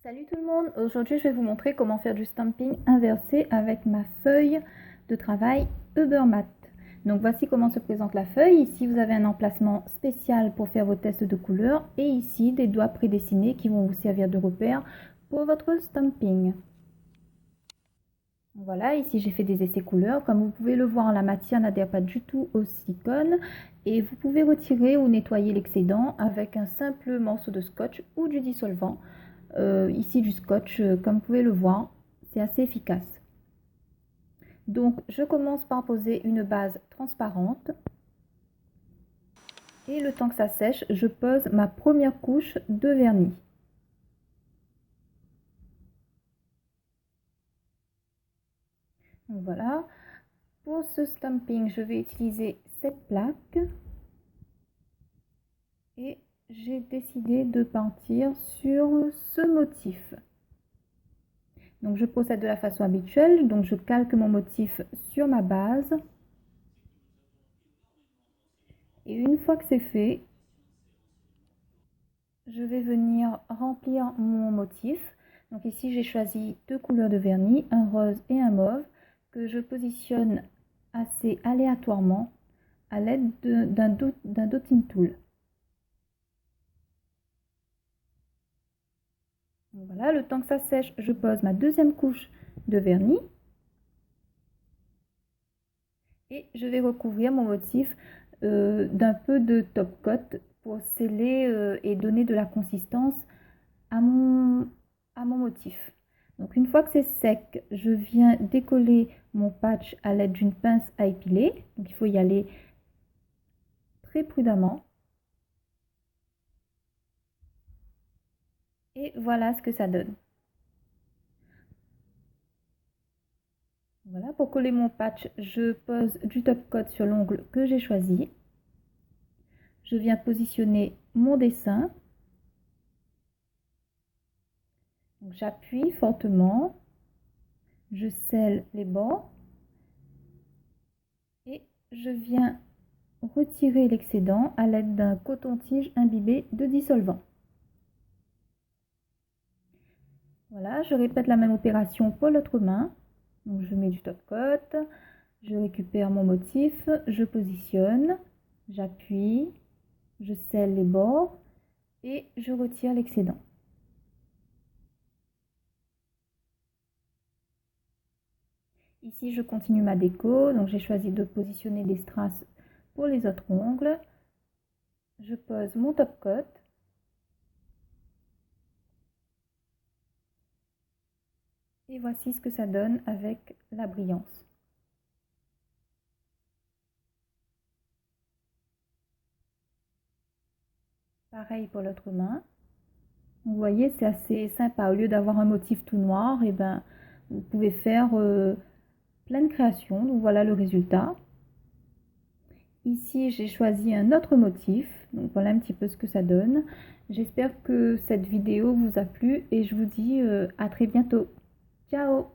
Salut tout le monde, aujourd'hui je vais vous montrer comment faire du stamping inversé avec ma feuille de travail Ubermat. Donc voici comment se présente la feuille. Ici vous avez un emplacement spécial pour faire vos tests de couleurs et ici des doigts prédessinés qui vont vous servir de repère pour votre stamping. Voilà, ici j'ai fait des essais couleurs. Comme vous pouvez le voir, la matière n'adhère pas du tout au silicone et vous pouvez retirer ou nettoyer l'excédent avec un simple morceau de scotch ou du dissolvant. Ici du scotch, comme vous pouvez le voir, c'est assez efficace. Donc je commence par poser une base transparente et le temps que ça sèche, je pose ma première couche de vernis. Donc voilà, pour ce stamping, je vais utiliser cette plaque et j'ai décidé de partir sur ce motif. Donc je procède de la façon habituelle, donc je calque mon motif sur ma base. Et une fois que c'est fait, je vais venir remplir mon motif. Donc ici j'ai choisi deux couleurs de vernis, un rose et un mauve, que je positionne assez aléatoirement à l'aide d'un dotting tool. Donc voilà, le temps que ça sèche, je pose ma deuxième couche de vernis et je vais recouvrir mon motif d'un peu de top coat pour sceller et donner de la consistance à mon motif. Donc une fois que c'est sec, je viens décoller mon patch à l'aide d'une pince à épiler. Donc il faut y aller très prudemment. Et voilà ce que ça donne. Voilà, pour coller mon patch, je pose du top coat sur l'ongle que j'ai choisi. Je viens positionner mon dessin. J'appuie fortement. Je scelle les bords. Et je viens retirer l'excédent à l'aide d'un coton-tige imbibé de dissolvant. Voilà, je répète la même opération pour l'autre main. Donc je mets du top coat, je récupère mon motif, je positionne, j'appuie, je scelle les bords et je retire l'excédent. Ici, je continue ma déco. Donc j'ai choisi de positionner des strass pour les autres ongles. Je pose mon top coat. Et voici ce que ça donne avec la brillance. Pareil pour l'autre main. Vous voyez, c'est assez sympa. Au lieu d'avoir un motif tout noir, et ben, vous pouvez faire plein de créations. Donc voilà le résultat. Ici, j'ai choisi un autre motif. Donc voilà un petit peu ce que ça donne. J'espère que cette vidéo vous a plu et je vous dis à très bientôt. Ciao!